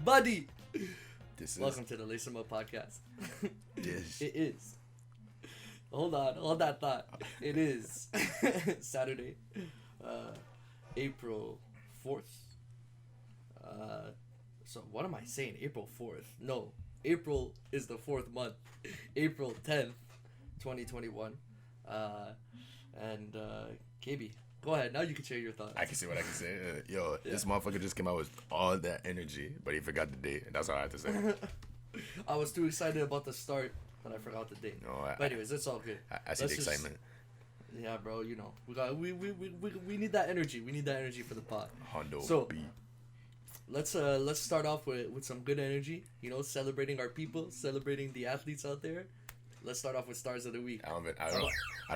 buddy. Welcome to the Lace 'em Up podcast. Yes. It is. Hold that thought. It is Saturday, April 4th. So what am I saying? April 4th? No, April is the 4th month. April 10th, 2021. And KB, go ahead. Now you can share your thoughts. I can say what I can say. This motherfucker just came out with all that energy, but he forgot the date. That's all I have to say. I was too excited about the start, but I forgot the date. No, but anyways, it's all good. I see the excitement. Yeah, bro. You know, we need that energy. We need that energy for the pod. Hondo so beat. let's start off with some good energy. You know, celebrating our people, celebrating the athletes out there. Let's start off with stars of the week. I don't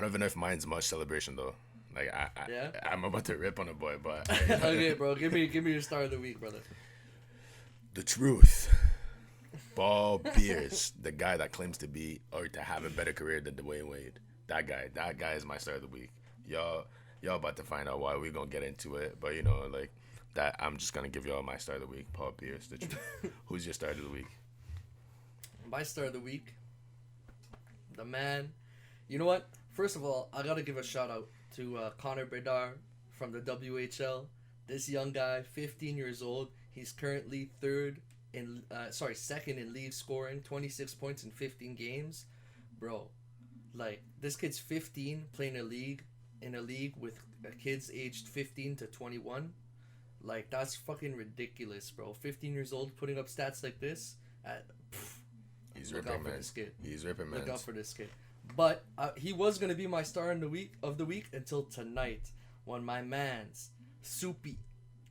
even know if mine's much celebration though. Like I'm about to rip on a boy, but okay, bro. Give me your star of the week, brother. The truth. Paul Pierce, the guy that claims to be or to have a better career than Dwayne Wade. That guy is my star of the week. Y'all about to find out why. We're gonna get into it, but you know, like that, I'm just gonna give y'all my star of the week. Paul Pierce, the truth. Who's your star of the week? My star of the week, the man. You know what? First of all, I gotta give a shout out to Connor Bedard from the WHL. This young guy, 15 years old. He's currently second in league scoring, 26 points in 15 games. Bro, like, this kid's 15 playing in a league with kids aged 15 to 21. Like, that's fucking ridiculous, bro. 15 years old putting up stats like this. He's look ripping, out for man. this kid. He's ripping, man. Look out for this kid. But he was going to be my star of the week until tonight when my man's Soupy,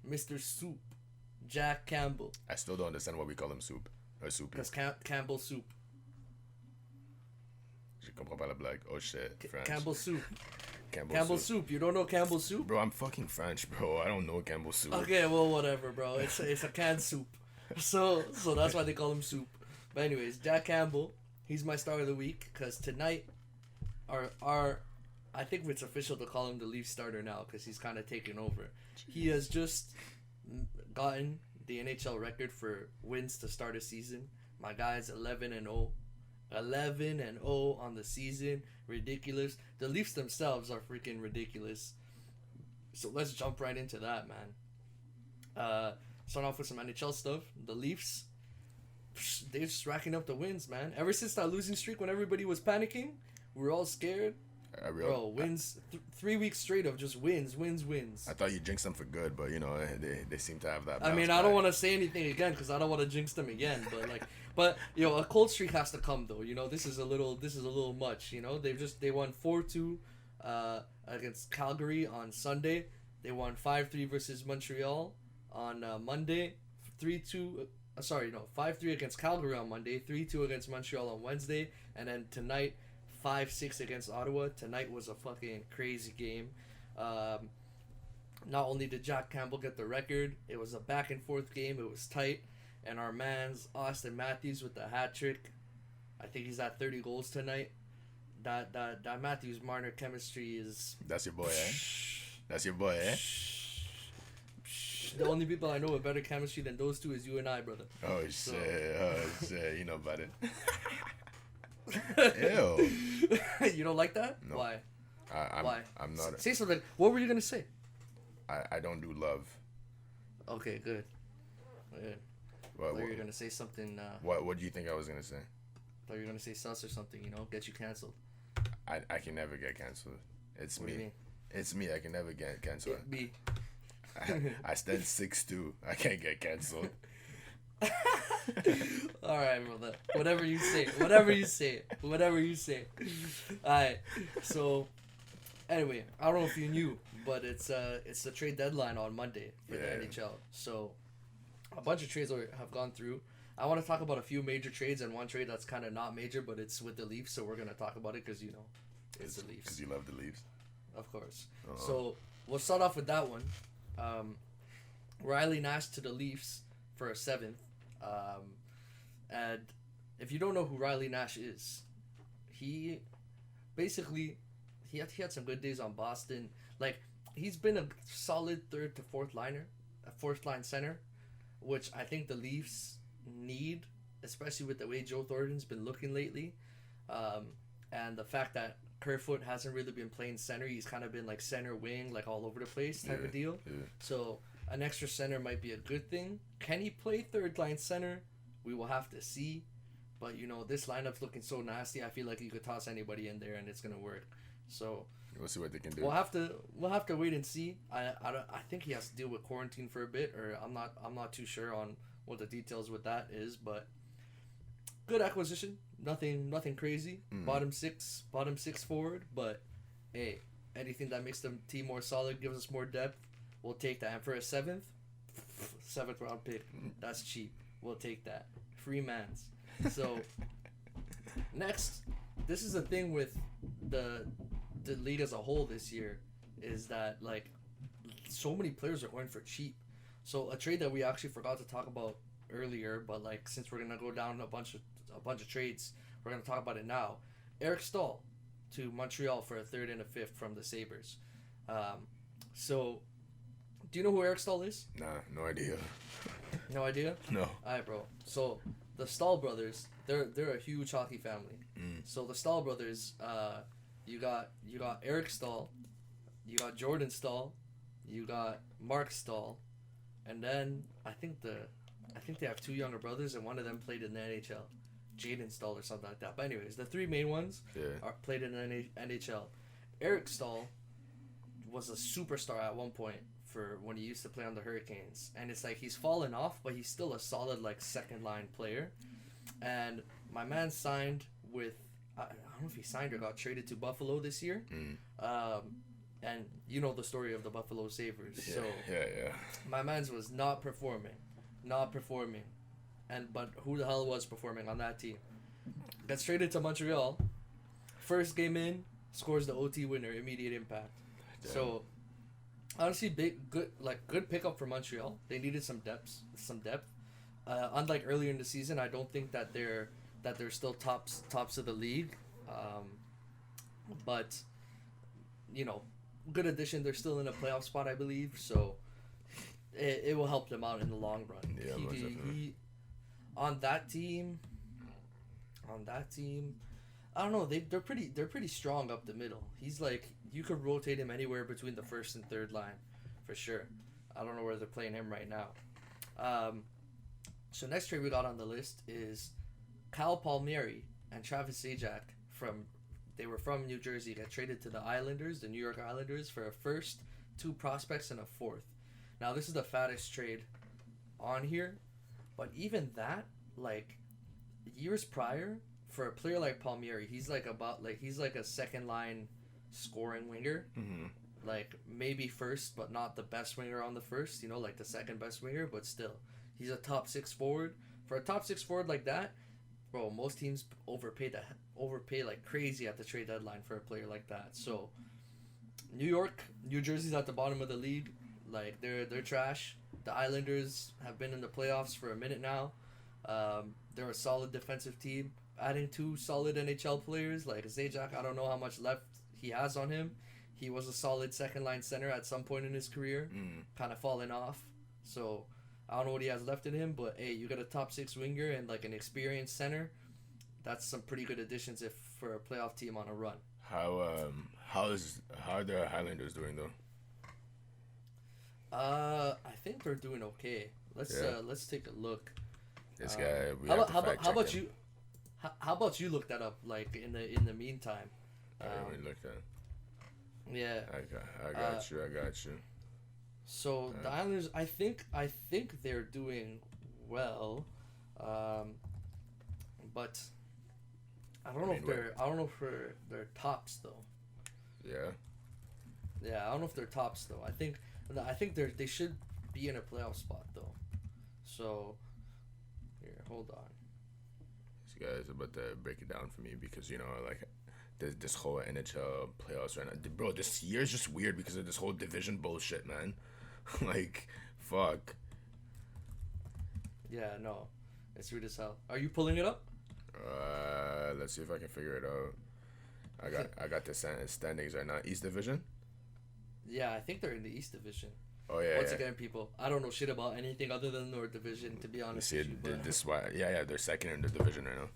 Mr. Soup, Jack Campbell. I still don't understand why we call him Soup or Soupy. Because Campbell Soup. Je comprends pas la blague. Oh shit, French. Campbell Soup. Campbell Soup. You don't know Campbell Soup? Bro, I'm fucking French, bro. I don't know Campbell Soup. Okay, well, whatever, bro. It's a canned soup. So that's why they call him Soup. But anyways, Jack Campbell, he's my star of the week because tonight, I think it's official to call him the Leaf starter now because he's kind of taken over. He has just gotten the NHL record for wins to start a season. My guy's 11-0. 11-0 on the season. Ridiculous. The Leafs themselves are freaking ridiculous. So let's jump right into that, man. Start off with some NHL stuff. The Leafs, they're just racking up the wins, man. Ever since that losing streak when everybody was panicking, we were all scared. Bro, wins 3 weeks straight of just wins. I thought you jinxed them for good, but you know they seem to have that. I mean, I don't want to say anything again because I don't want to jinx them again. But you know, a cold streak has to come though. You know, this is a little much. You know, they won 4-2 against Calgary on Sunday. They won 5-3 versus Montreal on Monday. 5-3 against Calgary on Monday. 3-2 against Montreal on Wednesday, and then tonight 5-6 against Ottawa. Tonight was a fucking crazy game. Not only did Jack Campbell get the record, it was a back and forth game. It was tight. And our man's Austin Matthews with the hat trick. I think he's at 30 goals tonight. That Matthews Marner chemistry is... That's your boy, eh? That's your boy, eh? The only people I know with better chemistry than those two is you and I, brother. Oh, shit. You know about it. Ew. You don't like that? No. Why? Why? I'm not. Say something. What were you gonna say? I don't do love. Okay, good. What you were gonna say something. What do you think I was gonna say? Thought you were gonna say sus or something. You know, get you canceled. I can never get canceled. It's what me. Do you mean? It's me. I can never get canceled. Me. I stand 6'2". I can't get canceled. All right, brother. Whatever you say. Alright. So, anyway, I don't know if you knew, but it's the trade deadline on Monday for the NHL. So, a bunch of trades have gone through. I want to talk about a few major trades and one trade that's kind of not major, but it's with the Leafs. So we're gonna talk about it because you know it's the Leafs. Because you love the Leafs. Of course. So we'll start off with that one. Riley Nash to the Leafs for a 7th. And if you don't know who Riley Nash is, he had some good days on Boston. Like, he's been a solid third to fourth line center which I think the Leafs need, especially with the way Joe Thornton's been looking lately, and the fact that Kerfoot hasn't really been playing center. He's kind of been like center wing, like all over the place type of deal. Yeah. So an extra center might be a good thing. Can he play third line center? We will have to see. But this lineup's looking so nasty. I feel like you could toss anybody in there and it's gonna work. So we'll see what they can do. We'll have to wait and see. I think he has to deal with quarantine for a bit, or I'm not too sure on what the details with that is. But good acquisition. Nothing crazy. Bottom six forward. But hey, anything that makes the team more solid, gives us more depth, we'll take that. And for a seventh round pick, that's cheap. We'll take that. Free mans. So next, this is the thing with the league as a whole this year, is that like so many players are going for cheap. So a trade that we actually forgot to talk about earlier, but like since we're gonna go down a bunch of trades, we're gonna talk about it now. Eric Staal to Montreal for a third and a fifth from the Sabres. So do you know who Eric Staal is? Nah, no idea. No idea? No. Alright, bro. So the Staal brothers, they're a huge hockey family. So the Staal brothers, you got Eric Staal, you got Jordan Staal, you got Mark Staal, and then I think they have two younger brothers, and one of them played in the NHL, Jaden Staal or something like that. But anyways, the three main ones are played in the NHL. Eric Staal was a superstar at one point for when he used to play on the Hurricanes, and it's like he's fallen off, but he's still a solid like second line player. And my man signed with I don't know if he signed or got traded to Buffalo this year. And you know the story of the Buffalo Sabres. Yeah, so yeah. my man's was not performing. But who the hell was performing on that team? Gets traded to Montreal. First game in, scores the OT winner, immediate impact. Damn. So honestly, good pickup for Montreal. They needed some depth. Unlike earlier in the season, I don't think that they're still tops of the league. But good addition. They're still in a playoff spot, I believe. So it will help them out in the long run. Yeah, he on that team, I don't know. They're pretty strong up the middle. He's like, you could rotate him anywhere between the first and third line, for sure. I don't know where they're playing him right now. So next trade we got on the list is Kyle Palmieri and Travis Zajac they were from New Jersey, got traded to the New York Islanders, for a first, 2 prospects, and a fourth. Now this is the fattest trade on here, but even that, like years prior, for a player like Palmieri, he's like a second line scoring winger. Like maybe first, but not the best winger on the first, like the second best winger, but still. He's a top 6 forward. For a top 6 forward like that, bro, most teams overpay like crazy at the trade deadline for a player like that. So New Jersey's at the bottom of the league. Like they're trash. The Islanders have been in the playoffs for a minute now. They're a solid defensive team. Adding 2 solid NHL players like Zajac, I don't know how much left he has on him. He was a solid second line center at some point in his career, kind of fallen off. So I don't know what he has left in him, but hey, you got a top 6 winger and like an experienced center. That's some pretty good additions for a playoff team on a run. How are the Highlanders doing though? I think they're doing okay. Let's take a look. This guy. How about you? How about you look that up? Like in the meantime. I already looked at it. Yeah. I got you. So the Islanders, I think they're doing well, but I don't know if they're tops though. Yeah. Yeah, I don't know if they're tops though. I think they should be in a playoff spot though. So here, hold on. This guy's about to break it down for me because this whole NHL playoffs right now, bro. This year's just weird because of this whole division bullshit, man. Like, fuck. Yeah, no, it's weird as hell. Are you pulling it up? Let's see if I can figure it out. I got the standings right now. East Division. Yeah, I think they're in the East Division. Oh yeah. Once again, people, I don't know shit about anything other than the North Division, to be honest. See, this is why. Yeah, they're second in the division right now.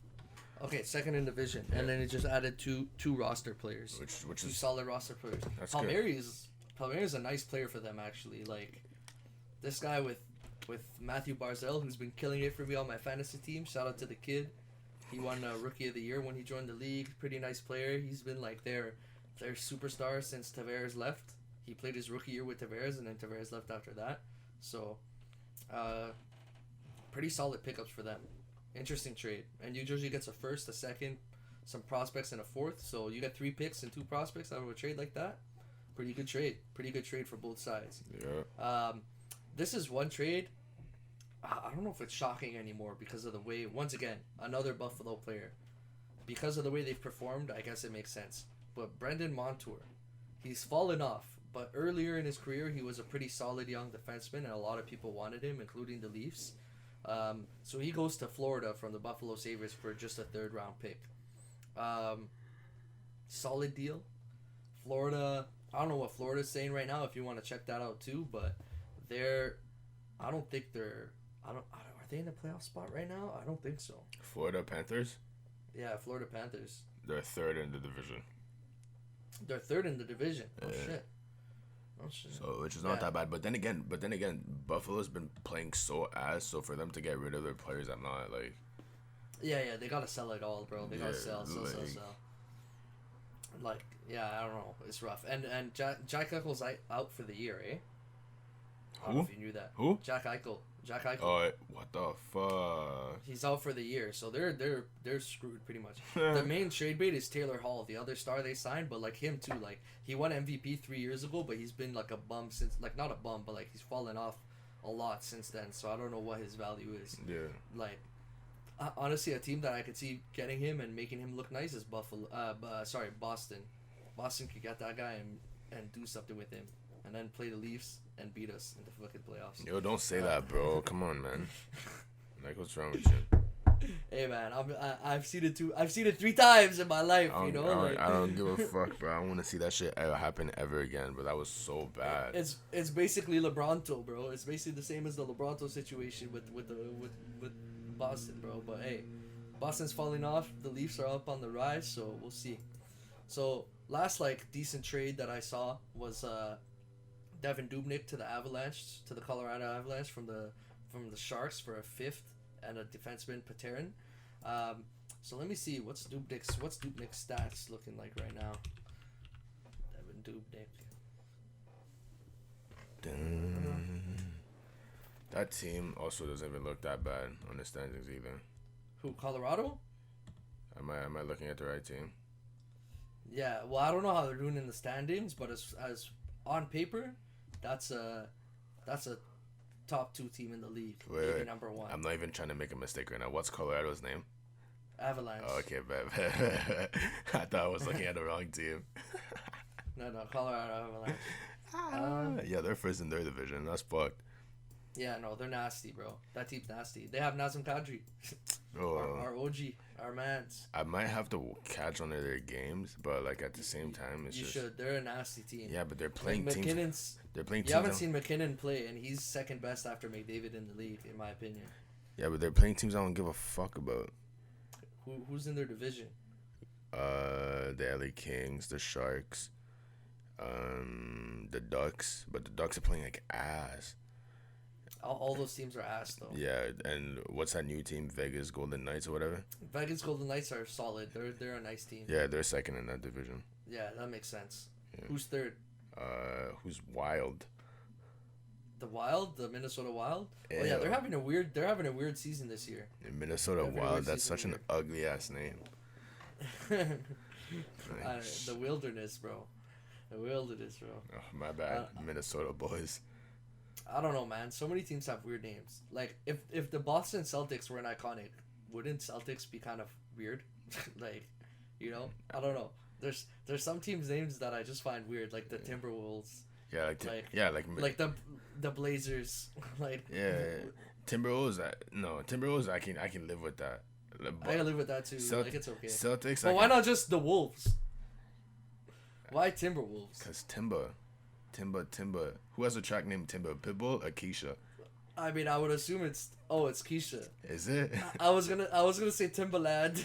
Okay, second in division, and then it just added two roster players, Which two is solid roster players. That's Palmieri is a nice player for them actually. Like this guy with Matthew Barzell, who's been killing it for me on my fantasy team. Shout out to the kid. He won Rookie of the Year when he joined the league. Pretty nice player. He's been like their superstar since Tavares left. He played his rookie year with Tavares, and then Tavares left after that. So, pretty solid pickups for them. Interesting trade. And New Jersey gets a first, a second, some prospects, and a fourth. So you get 3 picks and 2 prospects out of a trade like that. Pretty good trade. Pretty good trade for both sides. Yeah. This is one trade. I don't know if it's shocking anymore because of the way, once again, another Buffalo player. Because of the way they've performed, I guess it makes sense. But Brendan Montour, he's fallen off. But earlier in his career, he was a pretty solid young defenseman, and a lot of people wanted him, including the Leafs. So he goes to Florida from the Buffalo Sabres for just a 3rd round pick. Solid deal. Florida, I don't know what Florida's saying right now if you want to check that out too, but I don't think are they in the playoff spot right now? I don't think so. Florida Panthers? Yeah, Florida Panthers. They're 3rd in the division. They're 3rd in the division. Oh Yeah. shit. Oh shit. So which is not that bad. But then again, Buffalo's been playing so ass. So for them to get rid of their players, I'm not like. Yeah, they gotta sell it all, bro. They gotta sell. Like, yeah, I don't know. It's rough. And Jack Eichel's out for the year, eh? I don't know if you knew that. Who? Jack Eichel. Oh, what the fuck? He's out for the year, so they're screwed pretty much. The main trade bait is Taylor Hall, the other star they signed, but like him too. Like he won MVP 3 years ago, but he's been like a bum since. Like not a bum, but like he's fallen off a lot since then. So I don't know what his value is. Yeah. Like honestly, a team that I could see getting him and making him look nice is Boston. Boston could get that guy and do something with him, and then play the Leafs and beat us in the fucking playoffs. Yo, don't say that, bro. Come on, man. Like, what's wrong with you? Hey, man, I've seen it 3 times in my life. I don't give a fuck, bro. I don't want to see that shit happen ever again. But that was so bad. It's basically LeBronto, bro. It's basically the same as the LeBronto situation with Boston, bro. But hey, Boston's falling off. The Leafs are up on the rise, so we'll see. So last decent trade that I saw was Devin Dubnyk to the Colorado Avalanche from the Sharks for a 5th and a defenseman Paterin. So let me see what's Dubnyk's stats looking like right now. Devin Dubnyk. That team also doesn't even look that bad on the standings either. Who, Colorado? Am I looking at the right team? Yeah, well, I don't know how they're doing in the standings, but as on paper, that's a top 2 team in the league. Maybe number 1. I'm not even trying to make a mistake right now. What's Colorado's name? Avalanche. Oh, okay, bet. I thought I was looking at the wrong team. No, Colorado Avalanche. Yeah, they're first in their division. That's fucked. Yeah, no, they're nasty, bro. That team's nasty. They have Nazem Kadri. Our OG, our mans. I might have to catch one of their games, but at the same time, you should. They're a nasty team. Yeah, but they're playing teams. They're playing teams. You haven't seen McKinnon play, and he's second best after McDavid in the league, in my opinion. Yeah, but they're playing teams I don't give a fuck about. Who's in their division? The LA Kings, the Sharks, the Ducks, but the Ducks are playing like ass. All those teams are ass, though. Yeah, and what's that new team? Vegas Golden Knights or whatever? Vegas Golden Knights are solid. They're a nice team. Yeah, they're second in that division. Yeah, that makes sense. Yeah. Who's third? Who's Wild? The Wild? The Minnesota Wild? Yeah. Oh, yeah, they're having a weird season this year. Minnesota Wild, that's such an ugly ass name. The wilderness, bro. The wilderness, bro. Oh, my bad. Minnesota boys. I don't know, man. So many teams have weird names. Like, if the Boston Celtics were an iconic, wouldn't Celtics be kind of weird? I don't know. There's some teams' names that I just find weird, like the Timberwolves. Yeah, like the Blazers. Timberwolves. Timberwolves. I can live with that. I can live with that too. It's okay. Celtics. But why not just the Wolves? Why Timberwolves? Because Timber. Timba. Who has a track named Timba? Pitbull or Keisha? I mean, I would assume it's Keisha. Is it? I was gonna say Timbaland.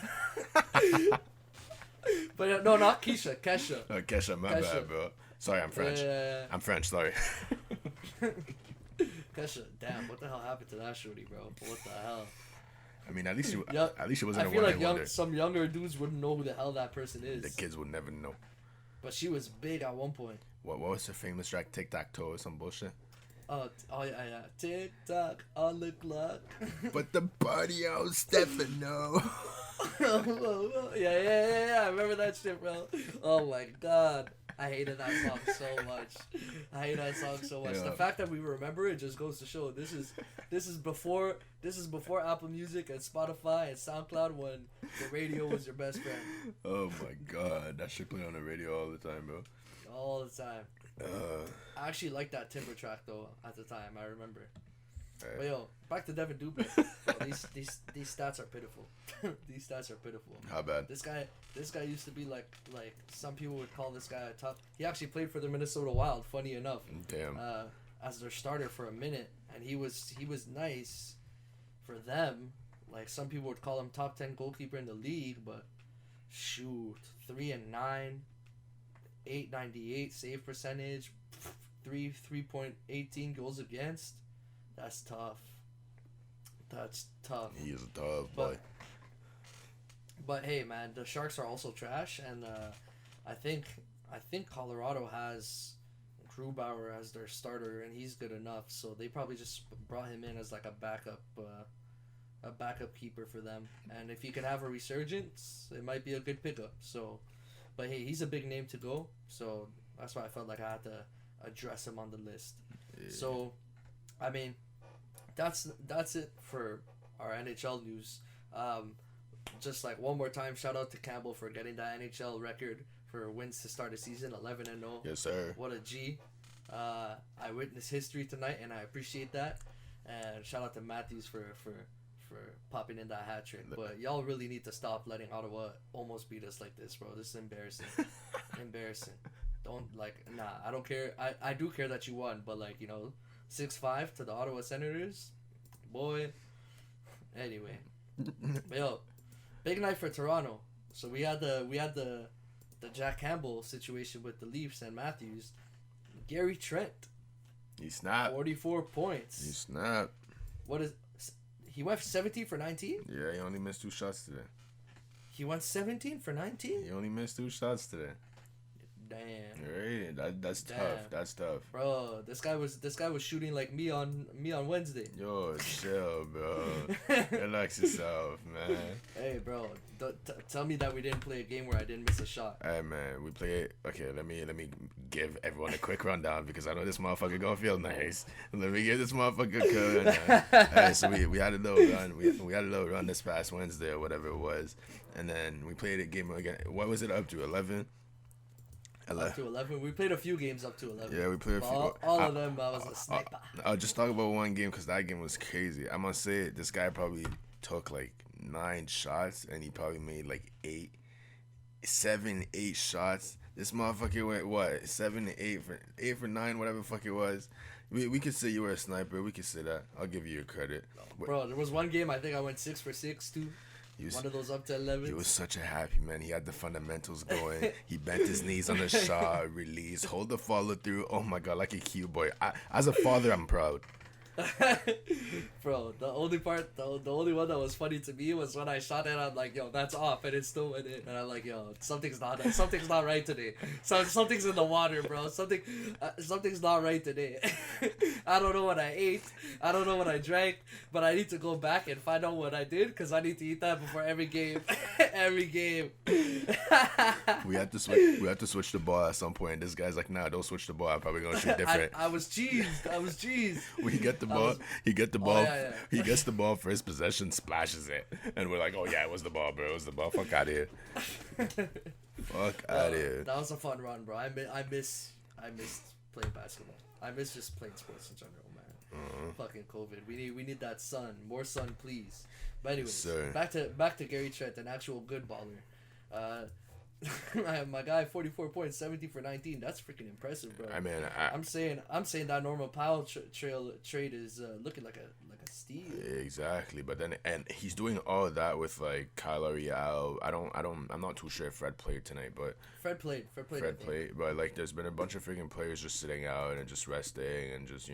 But no, not Keisha. Kesha. Oh, Kesha, my bad, bro. Sorry, I'm French. Yeah. I'm French, sorry. Kesha, damn, what the hell happened to that shorty, bro? What the hell? I mean, at least she wasn't I feel like some younger dudes wouldn't know who the hell that person is. The kids would never know. But she was big at one point. What was her famous track? Tic Tac Toe or some bullshit? Oh yeah. Tick tock on the clock. But the party on Stefano. Yeah. I remember that shit, bro. Oh my god. I hated that song so much. Yeah. The fact that we remember it just goes to show this is before Apple Music and Spotify and SoundCloud, when the radio was your best friend. Oh my god, that shit played on the radio all the time, bro. All the time. I actually liked that Timber track though at the time. I remember. But yo, back to Devin Dubnyk. These stats are pitiful. These stats are pitiful. How bad? This guy used to be like some people would call this guy a top. He actually played for the Minnesota Wild. Funny enough. Damn. As their starter for a minute, and he was nice for them. Like some people would call him top 10 goalkeeper in the league, but shoot, 3-9, 898 save percentage, 3.18 goals against. That's tough. He is a tough boy. But hey, man, the Sharks are also trash, and I think Colorado has Grubauer as their starter, and he's good enough. So they probably just brought him in as like a backup keeper for them. And if he can have a resurgence, it might be a good pickup. So, but hey, he's a big name to go. So that's why I felt like I had to address him on the list. Yeah. So, I mean, that's it for our NHL news. Just like one more time, shout out to Campbell for getting that NHL record for wins to start a season, 11-0. Yes, sir. What a G. I witnessed history tonight, and I appreciate that. And shout out to Matthews for popping in that hat trick. But y'all really need to stop letting Ottawa almost beat us like this, bro. This is embarrassing. Embarrassing. Don't, I don't care. I do care that you won, but 6-5 to the Ottawa Senators, boy. Anyway, but yo, big night for Toronto. So we had the Jack Campbell situation with the Leafs and Matthews. Gary Trent, he snapped. 44 points. He snapped. He went 17 for 19? Yeah, he only missed 2 shots today. He went 17 for 19? He only missed 2 shots today. Damn. Right, that's Damn. tough. That's tough. Bro, this guy was shooting like me on Wednesday. Yo, chill, bro. Relax yourself, man. Hey, bro, tell me that we didn't play a game where I didn't miss a shot. Hey, man, we played. Okay, let me give everyone a quick rundown because I know this motherfucker gonna feel nice. Let me give this motherfucker a quick rundown. Hey, so we had a little run. We had a little run this past Wednesday or whatever it was, and then we played a game again. What was it up to? 11. Up to 11. We played a few games up to 11. Yeah, we played a few. All of them, I was a sniper. I'll just talk about one game because that game was crazy. I must say, this guy probably took 9 shots and he probably made 7, 8 shots. This motherfucker went what 7 to 8 for 9, whatever the fuck it was. We could say you were a sniper. We could say that. I'll give you your credit. Bro, there was one game I think I went 6 for 6 too. One of those up to 11. He was such a happy man. He had the fundamentals going. He bent his knees on the shot, release, hold the follow through. Oh my god, like a cute boy. As a father, I'm proud. Bro, the only one that was funny to me was when I shot it. I'm like, yo, that's off, and it still went in. And I'm like, yo, something's not right today. Something's in the water, bro. Something's not right today. I don't know what I ate. I don't know what I drank, but I need to go back and find out what I did because I need to eat that before every game. Every game. We had to switch the ball at some point. This guy's like, nah, don't switch the ball. I'm probably gonna shoot different. I was cheesed. We get the ball. He get the ball. Oh, yeah. He gets the ball for his possession, splashes it, and we're like, "Oh yeah, it was the ball, bro. It was the ball. Fuck out of here. Fuck out of here." That was a fun run, bro. I miss playing basketball. I miss just playing sports in general, man. Fucking COVID. We need that sun. More sun, please. But anyways, back to Gary Trent, an actual good baller. My guy, 44 points, 17 for 19. That's freaking impressive, bro. I mean, I'm saying that Norman Powell trade is looking like a steal. Exactly, but then and he's doing all of that with like Kyle Lowry out. I'm not too sure if Fred played tonight, but Fred played, but like there's been a bunch of freaking players just sitting out and just resting and just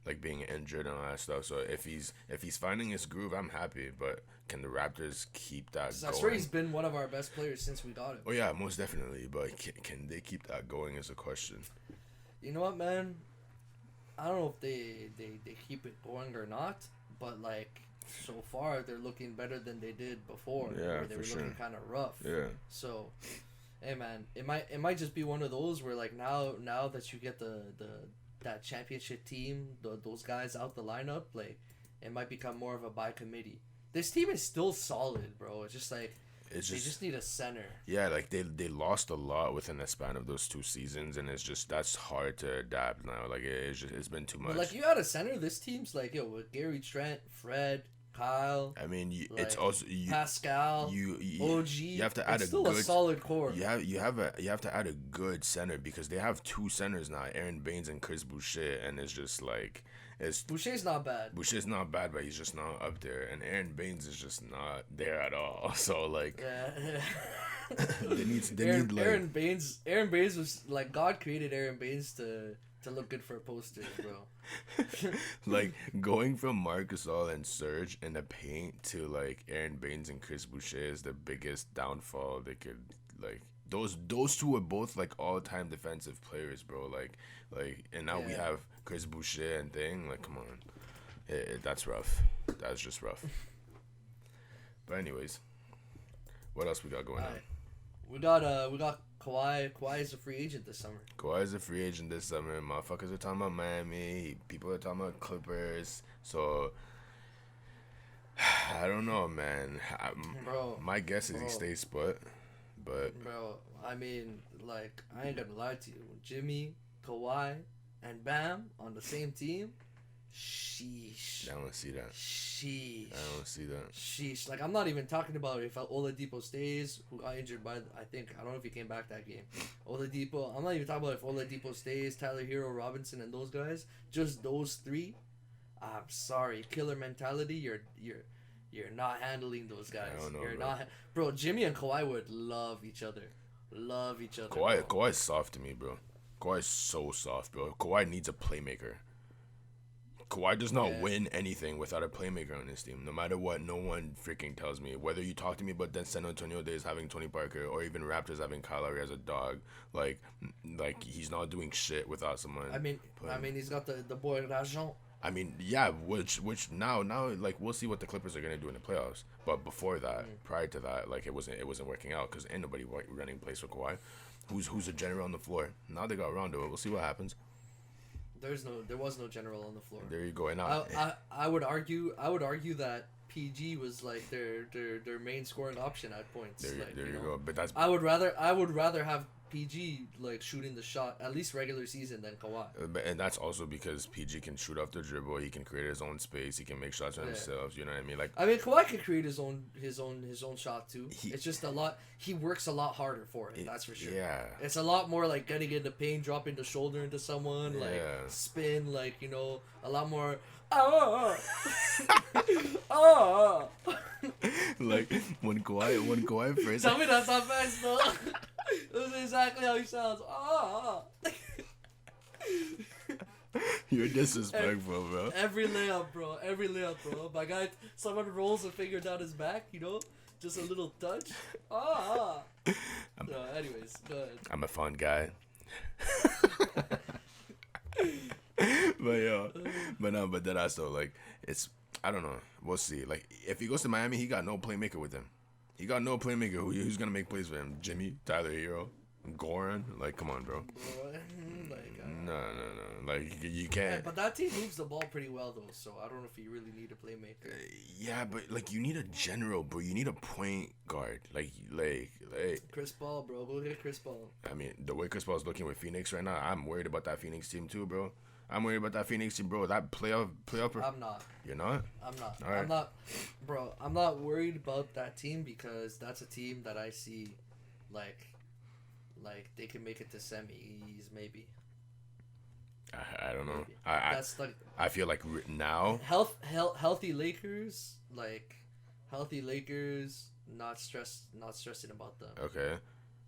like being injured and all that stuff. So if he's finding his groove, I'm happy. But can the Raptors keep that going? I swear he's been one of our best players since we got him. Oh yeah, most definitely. But can they keep that going is a question. You know what, man? I don't know if they keep it going or not, but like so far they're looking better than they did before. Yeah, where they were looking kind of rough. Yeah. So, hey man, it might just be one of those where like now that you get that championship team, those guys out the lineup, like it might become more of a by committee. This team is still solid, bro. It's just like they just need a center. Yeah, like they lost a lot within the span of those 2 seasons, and it's just that's hard to adapt now. Like it's been too much. But like you got a center. This team's like with Gary Trent, Fred, Kyle. I mean, like, it's also Pascal. OG. You have to add a solid core. You have to add a good center because they have 2 centers now, Aaron Baines and Chris Boucher, and it's just like Boucher's not bad. Boucher's not bad, but he's just not up there, and Aaron Baines is just not there at all. So like, they need like Aaron Baines. Aaron Baines was like God created Aaron Baines to look good for a poster, bro. Like going from Marc Gasol and Serge in the paint to like Aaron Baines and Chris Boucher is the biggest downfall they could like. Those 2 are both like all-time defensive players, bro. Like and now we have Chris Boucher and thing. Like, come on, that's rough. That's just rough. But anyways, what else we got going on? We got Kawhi. Kawhi is a free agent this summer. Kawhi is a free agent this summer. Motherfuckers are talking about Miami. People are talking about Clippers. So I don't know, man. Bro, my guess is he stays put. But bro, I mean, like, I ain't gonna lie to you. Jimmy, Kawhi, and Bam on the same team. Sheesh. I don't see that. Sheesh. I don't see that. Sheesh. Like, I'm not even talking about if Oladipo stays, who got injured by, I don't know if he came back that game. Oladipo, I'm not even talking about if Oladipo stays, Tyler Hero, Robinson, and those guys. Just those 3. I'm sorry. Killer mentality, you're not handling those guys. I don't know, you're bro. not, bro. Jimmy and Kawhi would love each other. Kawhi's soft to me, bro. Kawhi's so soft, bro. Kawhi needs a playmaker. Kawhi does not win anything without a playmaker on his team. No matter what, no one freaking tells me. Whether you talk to me about then San Antonio days having Tony Parker or even Raptors having Kyle Lowry as a dog, like he's not doing shit without someone. I mean, he's got the boy Rajon. I mean, yeah, which now like we'll see what the Clippers are gonna do in the playoffs. But before that, prior to that, like it wasn't working out because ain't nobody running plays for Kawhi. Who's a general on the floor? Now they got Rondo. We'll see what happens. There was no general on the floor. There you go. And I would argue that PG was like their main scoring option at points. There you go. But that's I would rather have PG like shooting the shot at least regular season than Kawhi. And that's also because PG can shoot off the dribble. He can create his own space. He can make shots on himself. You know what I mean? Like Kawhi can create his own shot too. It's just a lot. He works a lot harder for it. That's for sure. Yeah. It's a lot more like getting in the paint, dropping the shoulder into someone, like spin, like a lot more. Like when Kawhi first. Tell me that's not fast though. That's exactly how he sounds. You're disrespectful, bro. Every layup, bro. My guy, someone rolls a finger down his back, just a little touch. No, anyways, go ahead. I'm a fun guy. But then also like it's I don't know. We'll see. Like if he goes to Miami, he got no playmaker with him. He got no playmaker who's gonna make plays for him. Jimmy, Tyler Hero, Goran. Like come on, bro. No. Like you can't. Yeah, but that team moves the ball pretty well though, so I don't know if you really need a playmaker. Yeah, but like you need a general, bro. You need a point guard. Like Chris Paul, bro. Go get Chris Paul. I mean, the way Chris Paul's looking with Phoenix right now, I'm worried about that Phoenix team too, bro. I'm worried about that Phoenix team, bro. That playoff. I'm not. You're not? I'm not. All right. I'm not, bro. I'm not worried about that team because that's a team that I see, like, like they can make it to semis maybe. I don't know. Maybe. That's like I feel like now healthy Lakers, like healthy Lakers, not stressing about them. okay.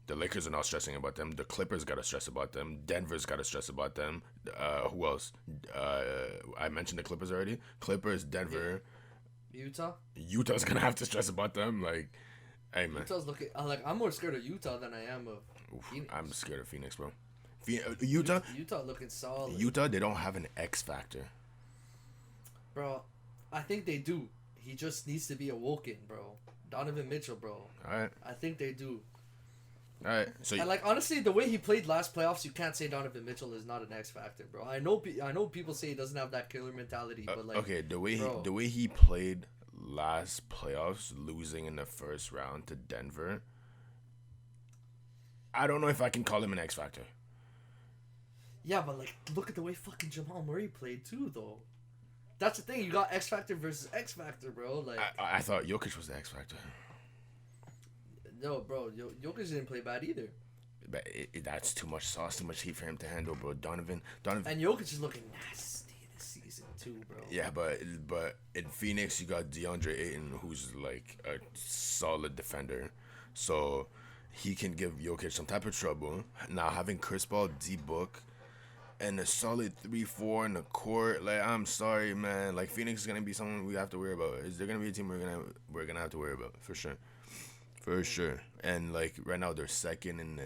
The Lakers are not stressing about them. The Clippers gotta stress about them. Denver's gotta stress about them. Who else? I mentioned the Clippers already. Clippers, Denver, Utah's gonna have to stress about them. Like, hey man, Utah's looking like I'm more scared of Utah than I am of Phoenix. I'm scared of Phoenix, bro. Utah looking solid. Utah, they don't have an X factor. Bro, I think they do. He just needs to be awoken, bro. Donovan Mitchell, bro. All right. I think they do. All right. So And like honestly, the way he played last playoffs, you can't say Donovan Mitchell is not an X factor, bro. I know people say he doesn't have that killer mentality, but like okay, the way bro. he played last playoffs, losing in the first round to Denver, I don't know if I can call him an X factor. Yeah, but like look at the way fucking Jamal Murray played too, though. That's the thing. You got X factor versus X factor, bro. Like I thought Jokic was the X factor. No, bro. Jokic didn't play bad either. But that's too much sauce, too much heat for him to handle, bro. Donovan. And Jokic is looking nasty this season too, bro. Yeah, but in Phoenix you got DeAndre Ayton, who's like a solid defender, so he can give Jokic some type of trouble. Now having Chris Paul, D-Book, and a solid 3-4 in the court, like I'm sorry, man. Like Phoenix is gonna be someone we have to worry about. Is there gonna be a team we're gonna have to worry about for sure. For sure. And like right now they're second in the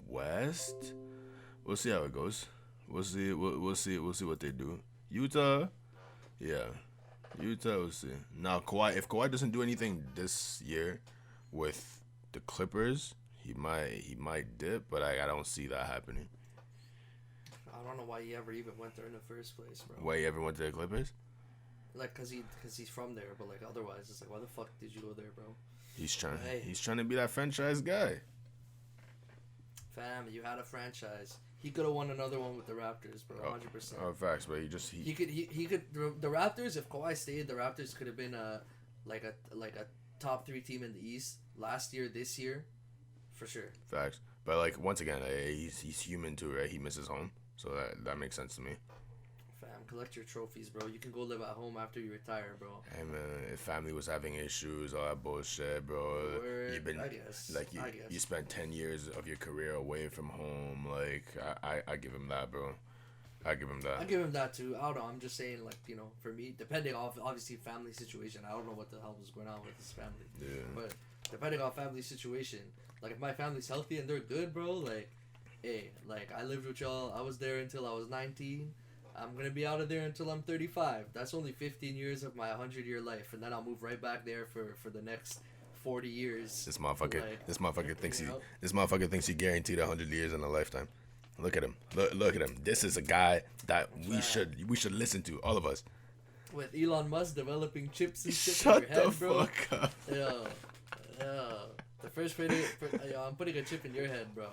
West. We'll see how it goes. We'll see what they do. Utah, yeah. Utah, we'll see. Now Kawhi, if Kawhi doesn't do anything this year with the Clippers, he might dip, but I don't see that happening. I don't know why he ever even went there in the first place, bro. Why he ever went to the Clippers? Like, cause he's from there, but like otherwise, it's like, why the fuck did you go there, bro? He's trying to be that franchise guy. Fam, you had a franchise. He could have won another one with the Raptors, bro. 100%. Oh, facts, but he could. The Raptors. If Kawhi stayed, the Raptors could have been a top 3 team in the East last year, this year, for sure. Facts, but like once again, he's human too, right? He misses home, so that makes sense to me. Fam, collect your trophies, bro. You can go live at home after you retire, bro. Hey man, if family was having issues, all that bullshit, bro. You've been I guess. You spent 10 years of your career away from home. Like I give him that, bro. I give him that. I give him that too. I don't know. I'm just saying, like, you know, for me, depending on obviously family situation, I don't know what the hell was going on with his family. Yeah. But depending on family situation, like if my family's healthy and they're good, bro, like, hey, like I lived with y'all. I was there until I was 19. I'm gonna be out of there until I'm 35. That's only 15 years of my 100-year life, and then I'll move right back there for the next 40 years. This motherfucker thinks he guaranteed 100 years in a lifetime. Look at him. Look at him. This is a guy that we should listen to, all of us. With Elon Musk developing chips and shit Shut in your head, the bro. fuck up. Yo. The first video, I'm putting a chip in your head, bro.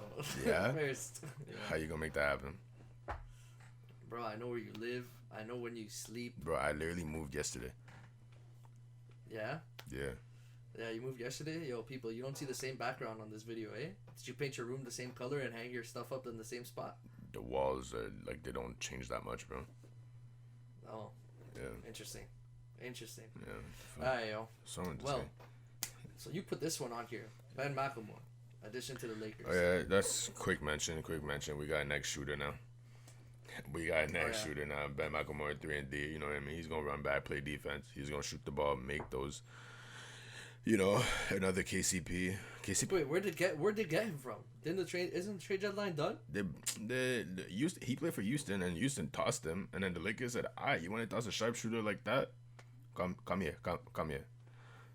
Yeah? First. Yeah. How you gonna make that happen? Bro, I know where you live. I know when you sleep. Bro, I literally moved yesterday. Yeah? Yeah. Yeah, you moved yesterday? Yo, people, you don't see the same background on this video, eh? Did you paint your room the same color and hang your stuff up in the same spot? The walls are, like, they don't change that much, bro. Oh. Yeah. Interesting. Yeah. Alright, yo. So interesting. Well, so you put this one on here. Ben McLemore. Addition to the Lakers. Oh, yeah, that's quick mention. We got a next shooter now. Shooter now. Ben McLemore 3-and-D. You know what I mean? He's gonna run back, play defense. He's gonna shoot the ball, make those. You know, another KCP. Wait, where'd they get him from? Isn't the trade deadline done? He played for Houston, and Houston tossed him, and then the Lakers said, "Alright, you want to toss a sharpshooter like that? Come here."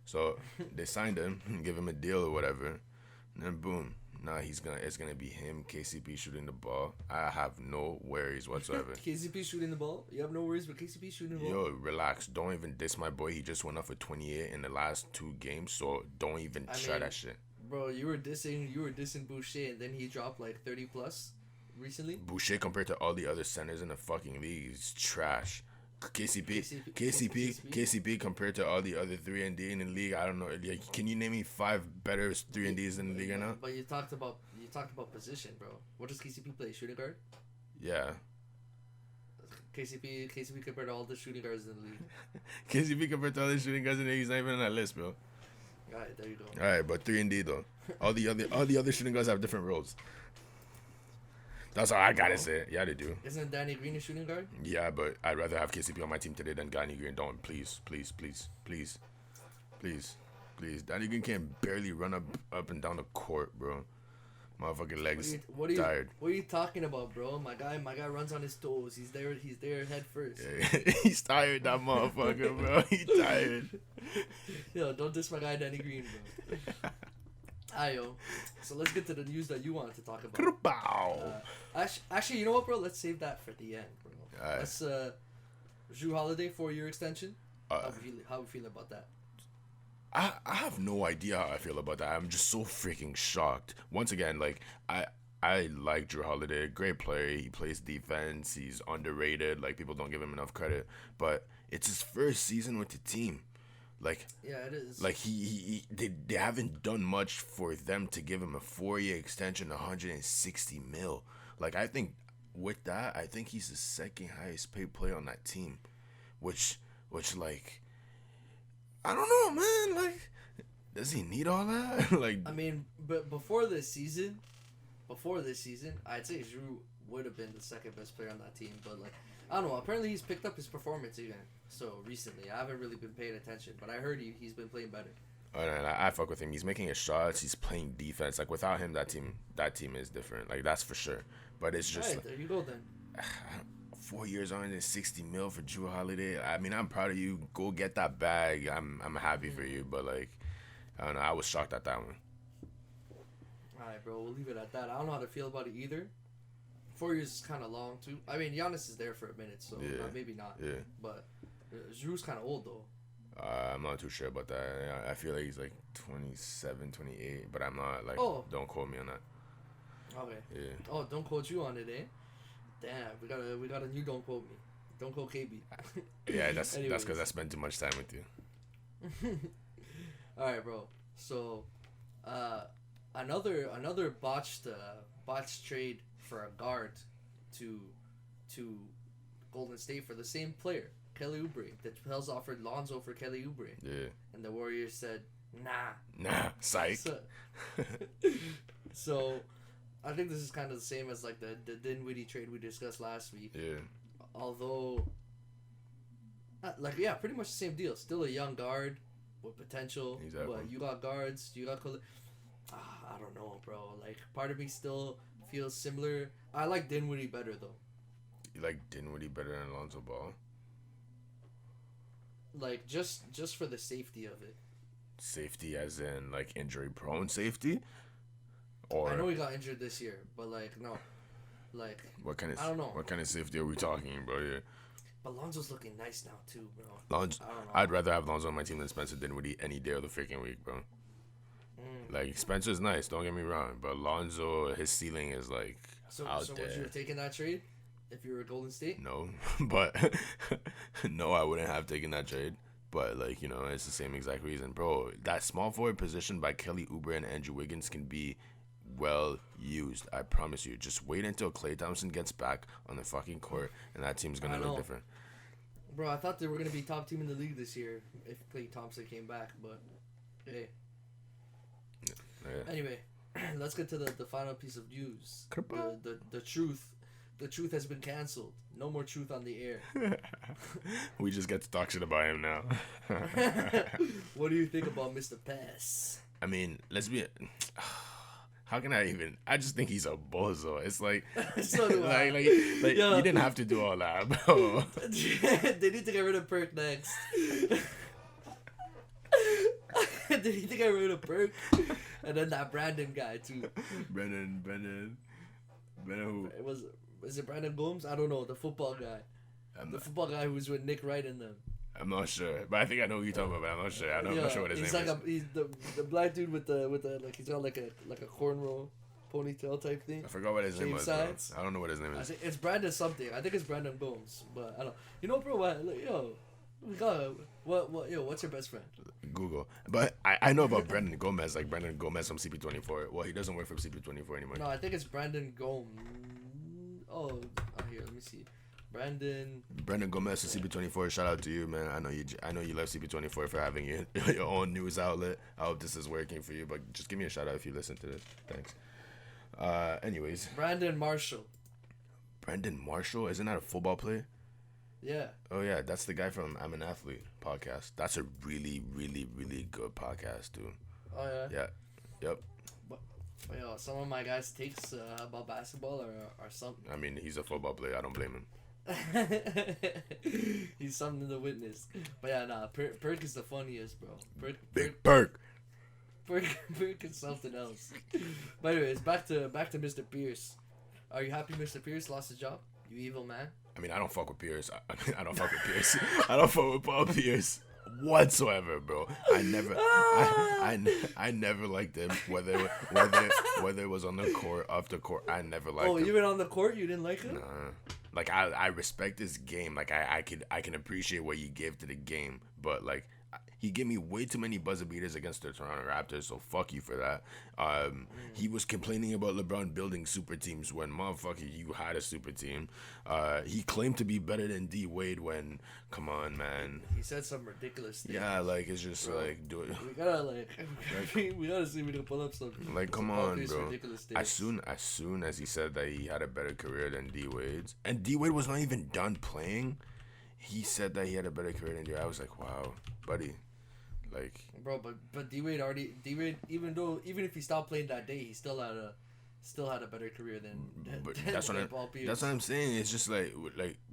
So they signed him, give him a deal or whatever, and then boom. Nah, it's gonna be him, KCP shooting the ball. I have no worries whatsoever. KCP shooting the ball? You have no worries with KCP shooting the ball? Yo, relax. Don't even diss my boy. He just went off for 28 in the last 2 games, so don't even try that shit. Bro, you were dissing Boucher, and then he dropped like 30 plus recently. Boucher compared to all the other centers in the fucking league is trash. KCP compared to all the other 3-and-D in the league, I don't know. Like, can you name me 5 better 3-and-Ds in the league right now? But you talked about talking about position, bro. What does KCP play? Shooting guard? Yeah. KCP compared to all the shooting guards in the league. KCP compared to all the shooting guards in the league, he's not even on that list, bro. Alright, there you go. Alright, but 3 and D though. All the other shooting guards have different roles. That's all I gotta say. Yeah, they do. Isn't Danny Green a shooting guard? Yeah, but I'd rather have KCP on my team today than Danny Green. Don't, please. Danny Green can barely run up and down the court, bro. Motherfucking legs tired. What are you talking about, bro? My guy runs on his toes. He's there head first. Yeah, he's tired, that motherfucker, bro. He's tired. Yo, don't diss my guy Danny Green, bro. Ayo. So let's get to the news that you wanted to talk about. Actually, you know what, bro? Let's save that for the end, bro. Right. Let's Jrue Holiday 4-year extension. How we feel about that? I have no idea how I feel about that. I'm just so freaking shocked. Once again, like I like Jrue Holiday, great player. He plays defense. He's underrated. Like people don't give him enough credit, but it's his first season with the team. Like yeah, it is. Like they haven't done much for them to give him a 4-year extension, 160 mil. Like I think with that, I think he's the second highest paid player on that team, which like. I don't know, man. Like, does he need all that? Like, I mean, but before this season, I'd say Jrue would have been the second best player on that team. But like, I don't know. Apparently, he's picked up his performance again. So recently, I haven't really been paying attention, but I heard he's been playing better. Oh, no, I fuck with him. He's making his shots. He's playing defense. Like without him, that team is different. Like that's for sure. But it's just. All right, like, there you go then. 4 years on and 60 mil for Jrue Holiday. I mean, I'm proud of you. Go get that bag. I'm happy for you. But like, I don't know. I was shocked at that one. All right, bro. We'll leave it at that. I don't know how to feel about it either. 4 years is kind of long too. I mean, Giannis is there for a minute, so maybe not. Yeah. But Jrue's kind of old though. I'm not too sure about that. I feel like he's like 27, 28, but I'm not like. Don't quote me on that. Okay. Yeah. Oh, don't quote you on it, eh? Damn, we got a new don't quote me. Don't quote KB. Yeah, that's because I spend too much time with you. All right, bro. So, another botched trade for a guard to Golden State for the same player, Kelly Oubre. The Pels offered Lonzo for Kelly Oubre. Yeah. And the Warriors said, nah, psych. So I think this is kind of the same as like the Dinwiddie trade we discussed last week. Yeah. Although, pretty much the same deal. Still a young guard with potential. Exactly. But you got guards. You got. I don't know, bro. Like part of me still feels similar. I like Dinwiddie better though. You like Dinwiddie better than Lonzo Ball? Like just for the safety of it. Safety as in like injury prone safety? Or I know he got injured this year, but like no, like what kind of I don't know. What kind of safety are we talking, bro? Yeah. But Lonzo's looking nice now too, bro. Lonzo, I don't know. I'd rather have Lonzo on my team than Spencer Dinwiddie any day of the freaking week, bro. Like Spencer's nice, don't get me wrong, but Lonzo, his ceiling is like out there. So would you have taken that trade if you were Golden State? No, but no, I wouldn't have taken that trade. But like it's the same exact reason, bro. That small forward position by Kelly Oubre and Andrew Wiggins can be well used. I promise you. Just wait until Klay Thompson gets back on the fucking court, and that team's gonna look different. Bro, I thought they were gonna be top team in the league this year if Klay Thompson came back, but hey. Yeah. Anyway, let's get to the final piece of news. The truth. The truth has been canceled. No more truth on the air. We just get to talk shit about him now. What do you think about Mr. Pass? I mean, let's be. How can I even? I just think he's a bozo. It's like, so do I. like you didn't have to do all that, bro. They need to get rid of Perk next. Did he think I wrote a Perk? And then that Brandon guy too. Brandon who? Was it Brandon Gomes? I don't know. The football guy. Football guy who was with Nick Wright in them. I'm not sure, but I think I know who you're talking about. But I'm not sure. I'm not sure what his name is. He's the black dude with the like he's got like a cornrow ponytail type thing. I forgot what his name was. Bro. I don't know what his name is. It's Brandon something. I think it's Brandon Gomes, but I don't. You know, bro? What's your best friend? Google. But I know about Brendan Gomez, like Brendan Gomez from CP24. Well, he doesn't work for CP24 anymore. No, I think it's Brandon Gomez. Oh, here, let me see. Brandon Gomez from CP24. Shout out to you, man. I know you love CP24 for having your own news outlet. I hope this is working for you, but just give me a shout out if you listen to this. Thanks. Anyways. Brandon Marshall. Brandon Marshall? Isn't that a football player? Yeah. Oh yeah, that's the guy from I'm an Athlete podcast. That's a really, really, really good podcast, dude. Oh yeah. Yeah. Yep. But some of my guys' takes about basketball are something. I mean, he's a football player. I don't blame him. He's something to witness. But yeah, nah. Perk is the funniest, bro. Big Perk. Perk is something else. But anyways, back to Mr. Pierce. Are you happy Mr. Pierce lost his job? You evil man. I mean, I don't fuck with Pierce. I don't fuck with Pierce. I don't fuck with Paul Pierce whatsoever, bro. I never liked him. Whether it was on the court, off the court, I never liked him. Oh, even on the court, you didn't like him? Nah. Like I respect his game. Like I can appreciate what he gave to the game, but like he gave me way too many buzzer beaters against the Toronto Raptors, so fuck you for that. He was complaining about LeBron building super teams when, motherfucker, you had a super team. He claimed to be better than D Wade when, come on, man. He said some ridiculous things. Yeah, like, it's just, bro, like, do it. We gotta, we gotta see if we can pull up something. Like, come on, bro. As soon as he said that he had a better career than D Wade's, and D Wade was not even done playing, he said that he had a better career than D Wade. I was like, wow, buddy. Like, bro, but D Wade even if he stopped playing that day, he still had a better career than that's what Pierce. I'm saying. It's just like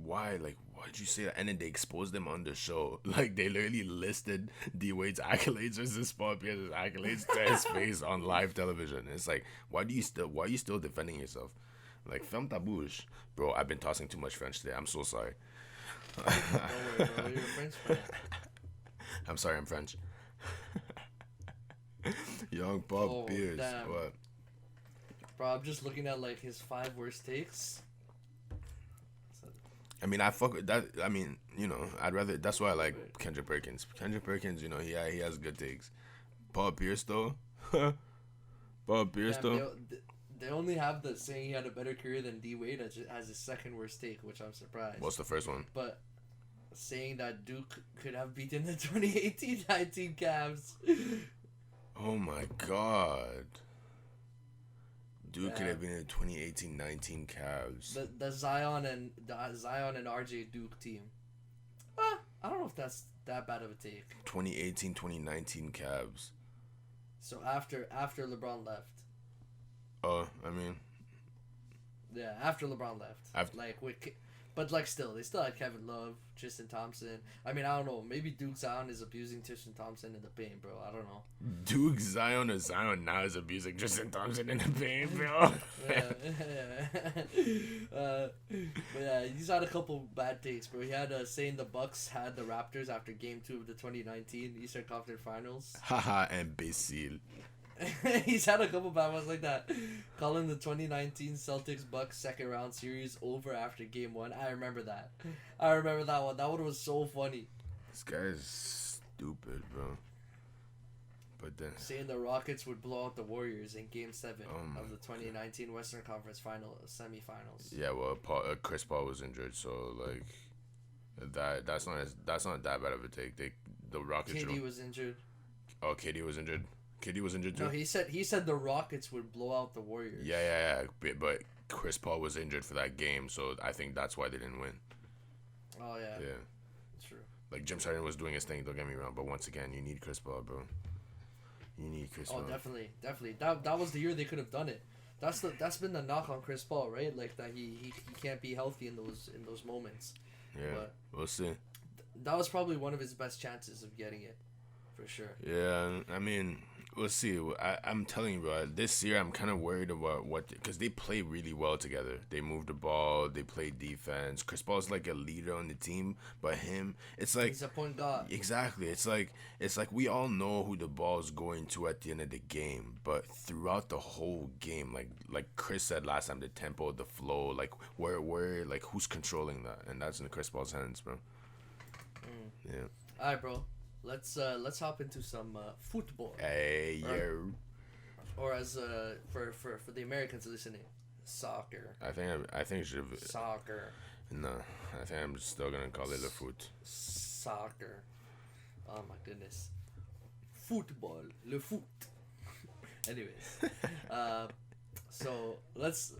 why did you say that? And then they exposed them on the show. Like, they literally listed D Wade's accolades versus Paul Pierce's accolades to his face on live television. It's like, why are you still defending yourself? Like, ferme ta bouche, bro. I've been tossing too much French today. I'm so sorry. Don't worry, bro. You're a French fan. I'm sorry, I'm French. Young Paul Pierce. Damn. What? Bro, I'm just looking at like his 5 worst takes. I mean, I fuck with that. I mean, you know, I'd rather. That's why I like Kendrick Perkins. Kendrick Perkins, you know, he has good takes. Paul Pierce though. They only have the saying he had a better career than D Wade as his second worst take, which I'm surprised. What's the first one? But saying that Duke could have beaten the 2018-19 Cavs. Oh my God. Duke could have been the 2018-19 Cavs. The Zion and RJ Duke team. I don't know if that's that bad of a take. 2018-2019 Cavs. So after LeBron left. Oh, I mean. Yeah, after LeBron left. But like still, they still had Kevin Love, Tristan Thompson. I mean, I don't know. Maybe Duke Zion is abusing Tristan Thompson in the paint, bro. I don't know. Duke Zion or Zion now is abusing Tristan Thompson in the paint, bro. But yeah, he's had a couple bad takes, bro. He had saying the Bucks had the Raptors after Game 2 of the 2019 Eastern Conference Finals. Haha, imbecile. He's had a couple bad ones like that. Calling the 2019 Celtics-Bucks second round series over after Game 1. I remember that. I remember that one. That one was so funny. This guy is stupid, bro. But then saying the Rockets would blow out the Warriors in Game 7 of the 2019 Western Conference semifinals. Yeah, well, Chris Paul was injured, so like that's not that bad of a take. The Rockets. KD was injured. Oh, KD was injured. KD was injured too. No, he said the Rockets would blow out the Warriors. Yeah. But Chris Paul was injured for that game, so I think that's why they didn't win. Oh yeah. Yeah. True. Like, James Harden was doing his thing. Don't get me wrong, but once again, you need Chris Paul, bro. You need Chris Paul. Oh, definitely. That was the year they could have done it. That's been the knock on Chris Paul, right? Like that he can't be healthy in those moments. Yeah. But we'll see. That was probably one of his best chances of getting it, for sure. Yeah, I mean, we'll see. I'm telling you, bro, this year I'm kind of worried about because they play really well together. They move the ball, they play defense. Chris Paul's like a leader on the team, but it's like he's a point guard. Exactly. It's like we all know who the ball's going to at the end of the game, but throughout the whole game, like Chris said last time, the tempo, the flow, like where like who's controlling that, and that's in Chris Paul's hands, bro. Yeah. All right, bro. Let's hop into some football. Hey, yo. Or as for the Americans listening, soccer. I think it should. Soccer. No, I think I'm still gonna call it the foot. Soccer. Oh my goodness. Football. Le foot. Anyways, so let's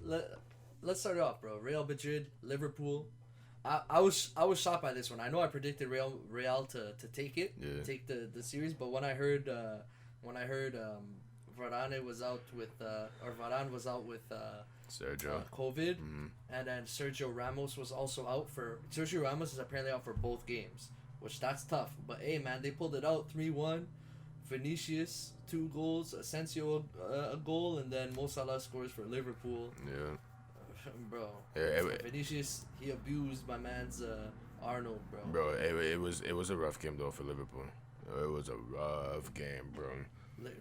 start it off, bro. Real Madrid, Liverpool. I was shocked by this one. I know I predicted Real to take it, take the series, but when I heard Varane was out with Varane was out with Sergio COVID, and then Sergio Ramos was also out for. Sergio Ramos is apparently out for both games, which that's tough. But hey, man, they pulled it out 3-1. Vinicius 2 goals, Asensio a goal, and then Mo Salah scores for Liverpool. Yeah. Bro. Vinicius, he abused my man's Arnold, bro. Bro, it was a rough game though for Liverpool. It was a rough game, bro.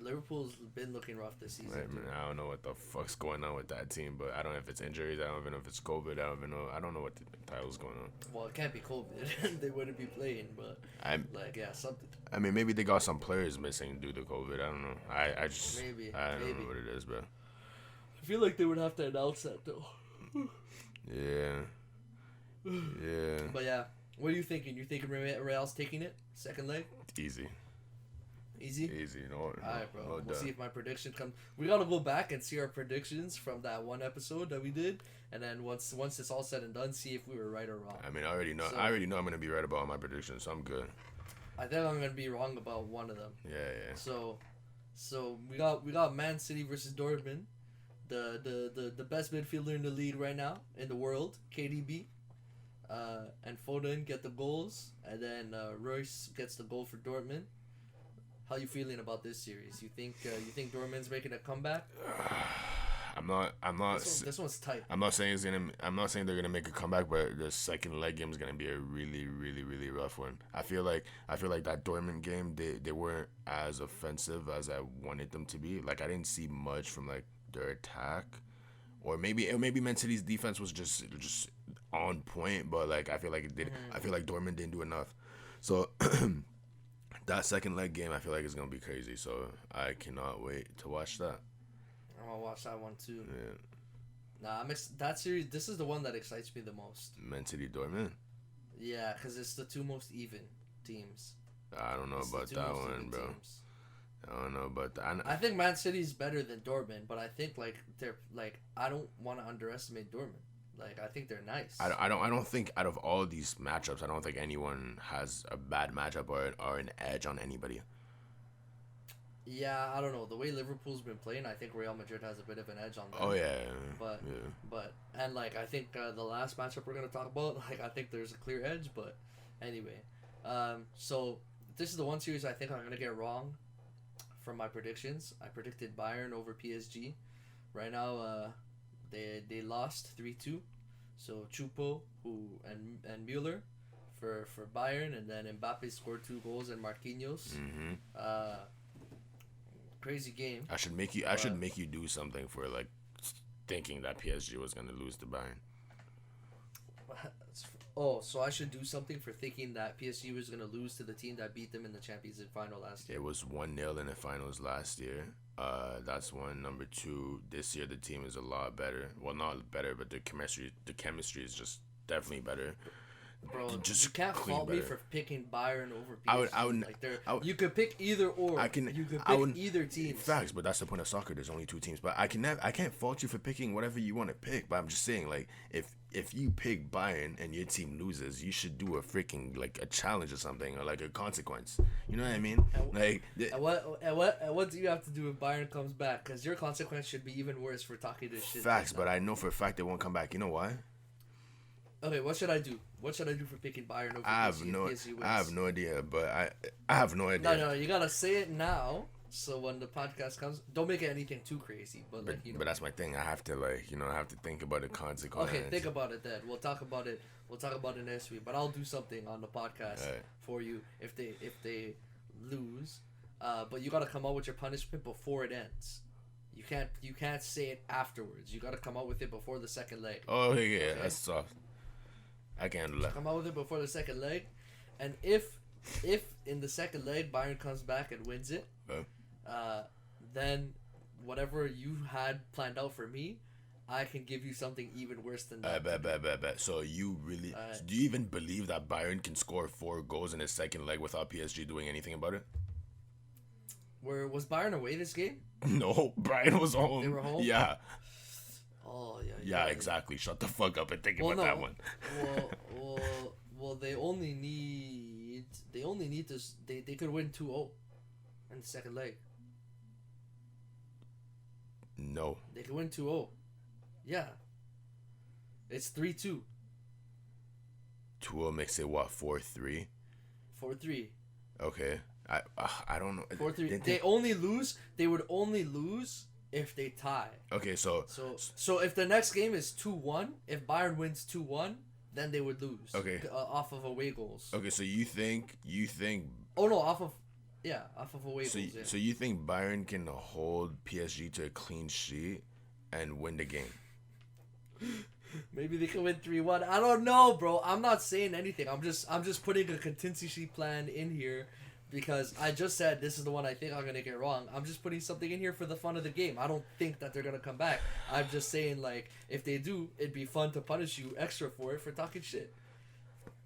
Liverpool's been looking rough this season. Man, I don't know what the fuck's going on with that team, but I don't know if it's injuries. I don't even know if it's COVID. I don't know what the hell's going on. Well, it can't be COVID. They wouldn't be playing, but something. I mean, maybe they got some players missing due to COVID. I don't know. I don't know what it is, bro. I feel like they would have to announce that though. Yeah. But yeah, what are you thinking? You thinking Real's taking it? Second leg? Easy. Easy, Alright, bro. We'll see if my prediction comes. We gotta go back and see our predictions from that one episode that we did, and then once it's all said and done, see if we were right or wrong. I mean, I already know I'm gonna be right about all my predictions, so I'm good. I think I'm gonna be wrong about one of them. Yeah. So we got Man City versus Dortmund, the best midfielder in the league right now in the world, KDB, and Foden get the goals, and then Royce gets the goal for Dortmund. How you feeling about this series? You think Dortmund's making a comeback? I'm not. This one's tight. I'm not saying they're gonna make a comeback, but the second leg game is gonna be a really, really, really rough one. I feel like that Dortmund game they weren't as offensive as I wanted them to be. Like I didn't see much from like their attack, or maybe Man City's defense was just on point, but like I feel like it did. I feel like Dortmund didn't do enough. So. That second leg game, I feel like it's gonna be crazy. So I cannot wait to watch that. I'm gonna watch that one too. Yeah. Nah, that series. This is the one that excites me the most. Man City Dortmund. Yeah, because it's the two most even teams. I don't know about that one, bro. Teams. I don't know about that. I think Man City's better than Dortmund, but I think I don't want to underestimate Dortmund. Like I think they're nice. I don't think out of all these matchups, I don't think anyone has a bad matchup or an edge on anybody. Yeah, I don't know. The way Liverpool's been playing, I think Real Madrid has a bit of an edge on them. Oh yeah. But I think the last matchup we're gonna talk about, I think there's a clear edge. But anyway, so this is the one series I think I'm gonna get wrong from my predictions. I predicted Bayern over PSG. Right now, They lost 3-2, so Choupo and Müller for Bayern, and then Mbappe scored 2 goals and Marquinhos. Crazy game. I should make you do something for like thinking that PSG was gonna lose to Bayern. Oh, so I should do something for thinking that PSG was gonna lose to the team that beat them in the Champions League final last year. It was 1-0 in the finals last year. That's one. Number 2, this year the team is a lot better. Well, not better, but the chemistry is just definitely better. Bro, you can't fault me for picking Bayern over PSG. You could pick either or. You could pick either team. Facts, but that's the point of soccer. There's only 2 teams. But I can't fault you for picking whatever you want to pick. But I'm just saying, like, if you pick Bayern and your team loses, you should do a freaking like a challenge or something, or like a consequence. You know what I mean? What do you have to do if Bayern comes back? Because your consequence should be even worse for talking this shit. Facts, but I know for a fact they won't come back. You know why? Okay, what should I do? What should I do for picking Bayern over PSG? I have no idea, but I have no idea. No, you gotta say it now. So when the podcast comes, don't make it anything too crazy. But that's my thing. I have to I have to think about the consequences. Okay, think about it then. We'll talk about it. Next week. But I'll do something on the podcast for you if they lose. But you gotta come out with your punishment before it ends. You can't say it afterwards. You gotta come out with it before the second leg. Oh yeah, okay? That's soft. I can't do that. Come out with it before the second leg, and if if in the second leg Bayern comes back and wins it, then whatever you had planned out for me, I can give you something even worse than that. Bet. So you really do you even believe that Bayern can score 4 goals in his second leg without PSG doing anything about it? Where was Bayern away this game? No, Bayern was home. They were home? Yeah. Oh, Yeah, exactly. Shut the fuck up and think about that one. Well, they could win 2-0 in the second leg. No. They could win 2-0. Yeah. It's 3-2. 2-0 makes it what, 4-3? 4-3. Okay. I don't know. 4-3. They would only lose if they tie. Okay, so if the next game is 2-1, if Bayern wins 2-1, then they would lose. Okay. Off of away goals. Okay, so you think Oh no, off of away goals. So you think Bayern can hold PSG to a clean sheet and win the game? Maybe they can win 3-1. I don't know, bro. I'm not saying anything. I'm just putting a contingency plan in here because I just said this is the one I think I'm gonna get wrong. I'm just putting something in here for the fun of the game. I don't think that they're gonna come back. I'm just saying, like, if they do, it'd be fun to punish you extra for it for talking shit.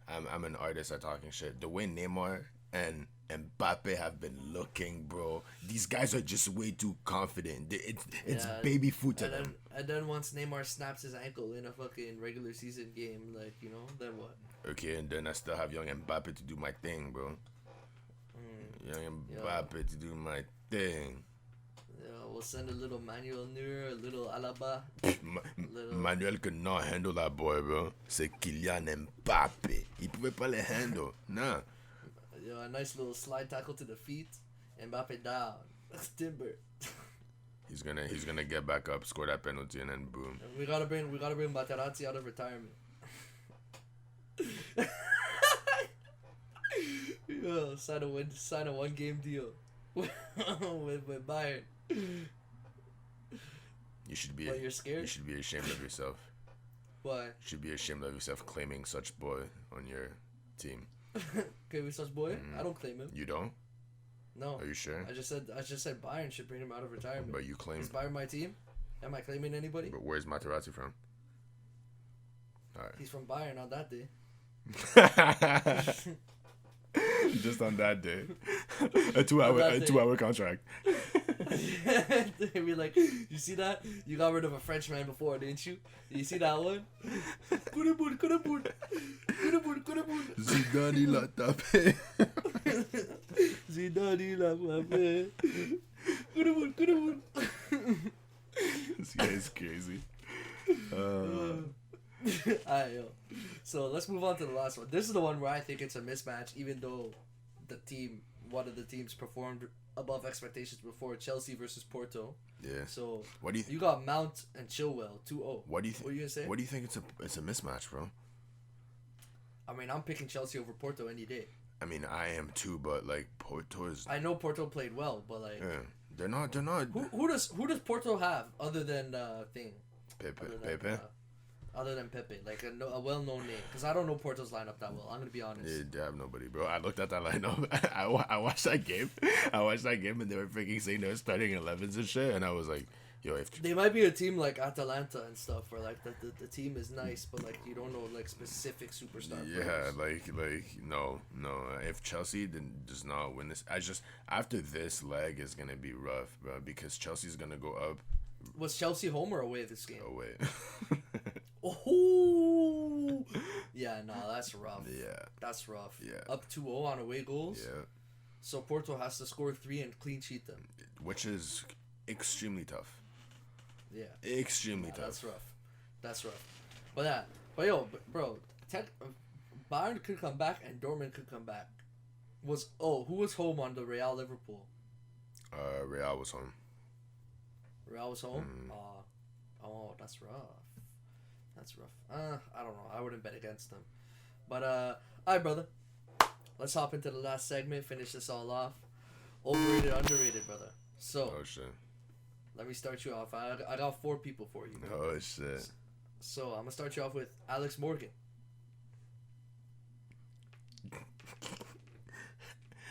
I'm an artist at talking shit. The way Neymar and Mbappe have been looking, bro. These guys are just way too confident. It's baby foot to them. And then once Neymar snaps his ankle in a fucking regular season game, like, you know, then what? Okay, and then I still have young Mbappe to do my thing, bro. Young Mbappe to do my thing. Yeah, we'll send a little Manuel Neuer, a little Alaba. Manuel could not handle that boy, bro. C'est Kylian Mbappe. Il pouvait pas le handle. Nah. A nice little slide tackle to the feet. Mbappe down. That's timber. He's gonna get back up, score that penalty, and then boom. We gotta bring Materazzi out of retirement. Yo, sign a 1-game deal with Bayern. You should be. But you're scared? You should be ashamed of yourself. Why? You should be ashamed of yourself claiming such boy on your team. Claiming such boy? I don't claim him. You don't? No. Are you sure? I just said Bayern should bring him out of retirement. But you claim. Is Bayern my team? Am I claiming anybody? But where's Materazzi from? All right. He's from Bayern on that day. Just on that day. A 2-hour contract. They'd be like, you see that? You got rid of a Frenchman before, didn't you? You see that one? Zidane la tapé. Zidane la tapé. This guy is crazy. Alright, yo. So let's move on to the last one. This is the one where I think it's a mismatch, even though one of the teams performed above expectations before. Chelsea versus Porto. Yeah. So what do you got Mount and Chilwell 2-0. What are you gonna say? What do you think it's a mismatch, bro? I mean, I'm picking Chelsea over Porto any day. I mean, I am too, but like Porto is. I know Porto played well, but like. Yeah, they're not. Who does Porto have other than Pepe? Other than Pepe, like a well-known name, because I don't know Porto's lineup that well. I'm gonna be honest. Yeah, they have nobody, bro. I looked at that lineup. I watched that game. And they were freaking saying they were starting 11s and shit, and I was like, yo, if they might be a team like Atalanta and stuff, where like the team is nice, but like you don't know like specific superstar. Yeah, players. like no. If Chelsea does not win this, after this leg is gonna be rough, bro, because Chelsea's gonna go up. Was Chelsea home or away this game? Away. Oh, yeah, no, that's rough. Yeah, that's rough. Yeah, up 2-0 on away goals. Yeah, so Porto has to score 3 and clean sheet them, which is extremely tough. Yeah, extremely tough. That's rough. But bro, Bayern could come back and Dortmund could come back. Who was home on the Real Liverpool? Real was home. Real was home. Oh, that's rough. I don't know. I wouldn't bet against them. But, alright, brother. Let's hop into the last segment. Finish this all off. Overrated, underrated, brother. So, oh, shit. Let me start you off. I got 4 people for you. Oh, shit. So, I'm going to start you off with Alex Morgan.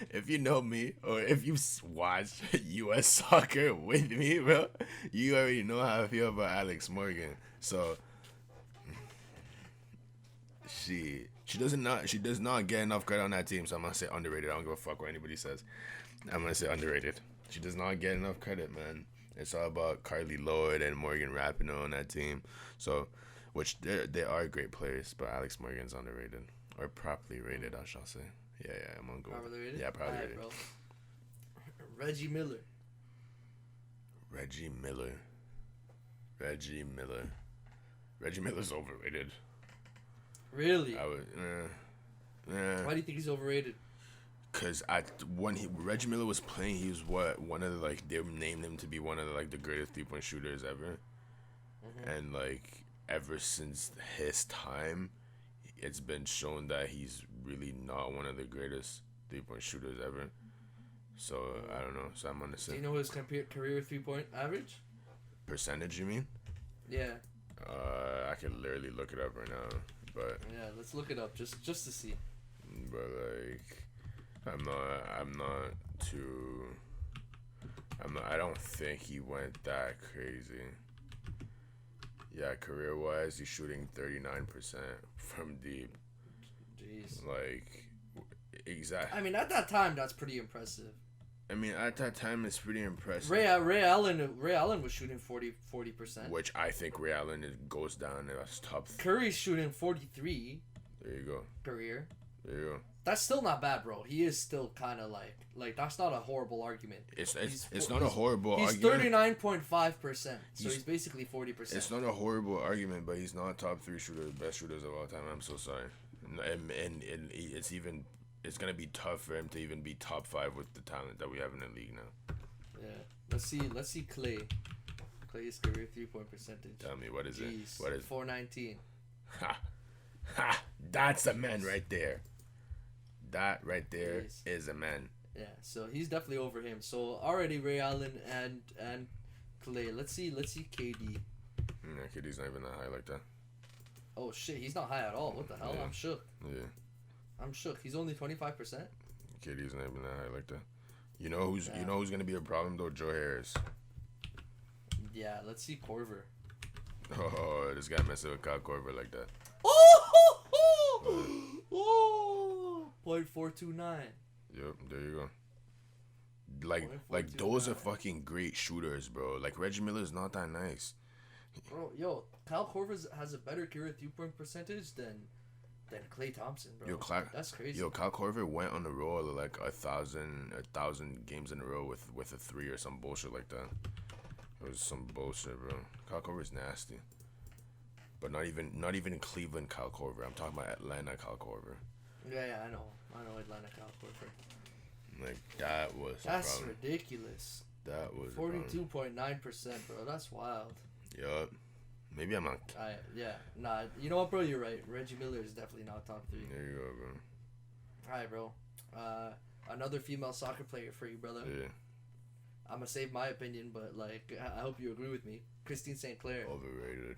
if you know me or if you watch U.S. soccer with me, bro, you already know how I feel about Alex Morgan. So she does not get enough credit on that team. So I'm gonna say underrated. I don't give a fuck what anybody says. I'm gonna say underrated. She does not get enough credit, man. It's all about Carly Lloyd and Morgan Rapinoe on that team. So, which they are great players, but Alex Morgan's underrated or properly rated, I shall say. Yeah, I'm gonna go. Properly rated? Yeah, properly rated. Bro. Reggie Miller. Reggie Miller's overrated. Really? I would. Why do you think he's overrated? Cause when Reggie Miller was playing, he was one of the, like, they named him to be one of the, like, the greatest 3-point shooters ever, and like ever since his time, it's been shown that he's really not one of the greatest 3-point shooters ever. So I don't know. So I'm gonna say. Do you know his career 3-point average? Percentage, you mean? Yeah. I can literally look it up right now, but. Yeah, let's look it up just to see. But like. I don't think he went that crazy. Yeah, career-wise, he's shooting 39% from deep. Jeez. Like, exactly. I mean, at that time, that's pretty impressive. I mean, at that time, it's pretty impressive. Ray Allen was shooting 40%. Which I think Ray Allen goes down as top. Curry's shooting 43. There you go. Career. There you go. That's still not bad, bro. He is still kind of like that's not a horrible argument. It's not a horrible argument. He's 39.5%, so he's basically 40%. It's not a horrible argument, but he's not top 3 shooter, best shooters of all time. I'm so sorry. And it's gonna be tough for him to even be top 5 with the talent that we have in the league now. Yeah, let's see Clay. Clay's career 3-point percentage. Tell me, what is it? What is 419? Ha! That's a man right there. That right there is a man. Yeah, so he's definitely over him. So already Ray Allen and Clay. Let's see KD. Yeah, KD's not even that high like that. Oh shit, he's not high at all. What the hell? Yeah. I'm shook. Yeah. I'm shook. He's only 25%. KD's not even that high like that. You know who's gonna be a problem though? Joe Harris. Yeah, let's see Korver. Oh, this guy messing with Kyle Korver like that. Oh, 0.429. Yep, there you go. Like those are fucking great shooters, bro. Like Reggie Miller's not that nice. Bro, yo, Kyle Korver has a better career 3-point percentage than Klay Thompson, bro. That's crazy. Yo, Kyle Korver went on the roll like 1,000 games in a row with a 3 or some bullshit like that. It was some bullshit, bro. Kyle Korver's nasty. But not even Cleveland Kyle Korver. I'm talking about Atlanta Kyle Korver. Yeah, I know Atlanta Kyle Korver. Like that's ridiculous. That was 42.9%, bro. That's wild. Yup. Maybe I'm not. Nah. You know what, bro? You're right. Reggie Miller is definitely not top 3. There you go, bro. All right, bro. Another female soccer player for you, brother. Yeah. I'm gonna save my opinion, but like I hope you agree with me. Christine St. Clair. Overrated.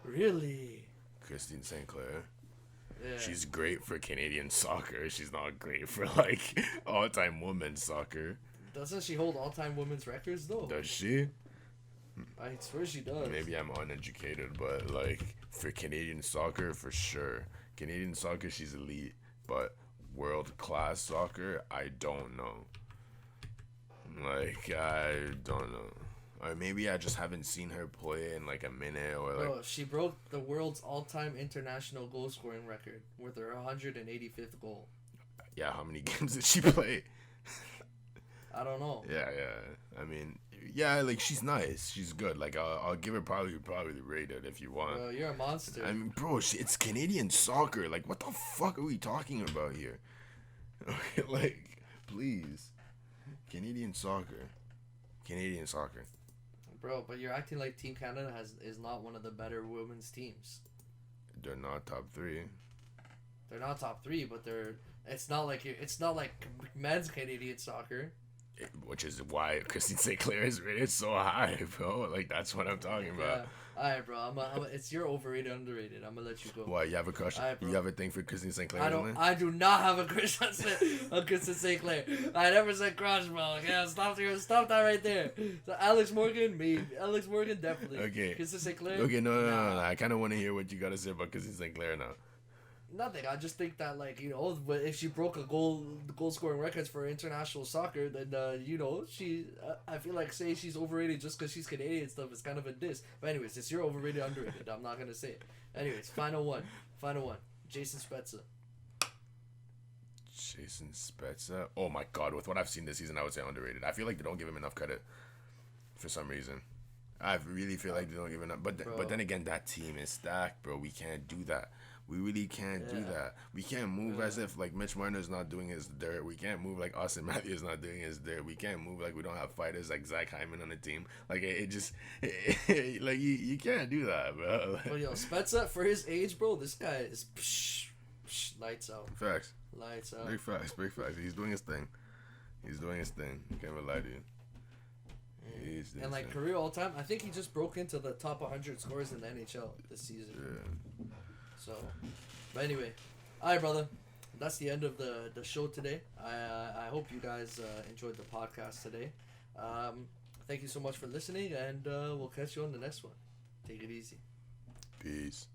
Really? Christine St. Clair. Yeah. She's great for Canadian soccer. She's not great for like all-time women's soccer. Doesn't she hold all-time women's records though? Does she? I swear she does. Maybe I'm uneducated, but like for Canadian soccer, for sure. Canadian soccer, she's elite, but world-class soccer, I don't know. Like, I don't know. Or maybe I just haven't seen her play in like a minute or like. Bro, she broke the world's all-time international goal-scoring record with her 185th goal. Yeah, how many games did she play? I don't know. Yeah. I mean, yeah, like she's nice. She's good. Like I'll give her probably rated if you want. Bro, you're a monster. I mean, bro, it's Canadian soccer. Like, what the fuck are we talking about here? Like, please, Canadian soccer. Bro, but you're acting like Team Canada is not one of the better women's teams. They're not top 3. They're not top 3, but it's not like men's Canadian soccer. which is why Christine Sinclair is rated so high, bro. Like, that's what I'm talking about. Yeah. All right, bro. It's your overrated, underrated. I'm gonna let you go. Why, you have a crush? Right, you have a thing for Christine Sinclair? I do not have a crush on Christine Sinclair. I never said crush, bro. Yeah, stop that right there. So Alex Morgan, Alex Morgan, definitely. Okay. Christine Sinclair. Okay, no. I kind of want to hear what you gotta say about Christine Sinclair now. Nothing. I just think that, like, you know, but if she broke goal scoring records for international soccer, then you know, I feel like saying she's overrated just because she's Canadian and stuff is kind of a diss. But anyways, it's your overrated, underrated. I'm not gonna say it. Anyways, final one. Jason Spezza. Jason Spezza. Oh my God! With what I've seen this season, I would say underrated. I feel like they don't give him enough credit for some reason. I really feel like they don't give him enough. But then again, that team is stacked, bro. We can't do that. We really can't do that. We can't move as if like Mitch Marner's not doing his dirt. We can't move like Austin Matthews not doing his dirt. We can't move like we don't have fighters like Zach Hyman on the team. Like it just like you can't do that, bro. But yo, Spezza, for his age, bro, this guy is lights out. Facts. Lights out. Big facts. He's doing his thing. Can't really lie to you. And like career all time, I think he just broke into the top 100 scorers in the NHL this season. Yeah. So, but anyway, all right, brother. That's the end of the show today. I hope you guys enjoyed the podcast today. Thank you so much for listening, and we'll catch you on the next one. Take it easy. Peace.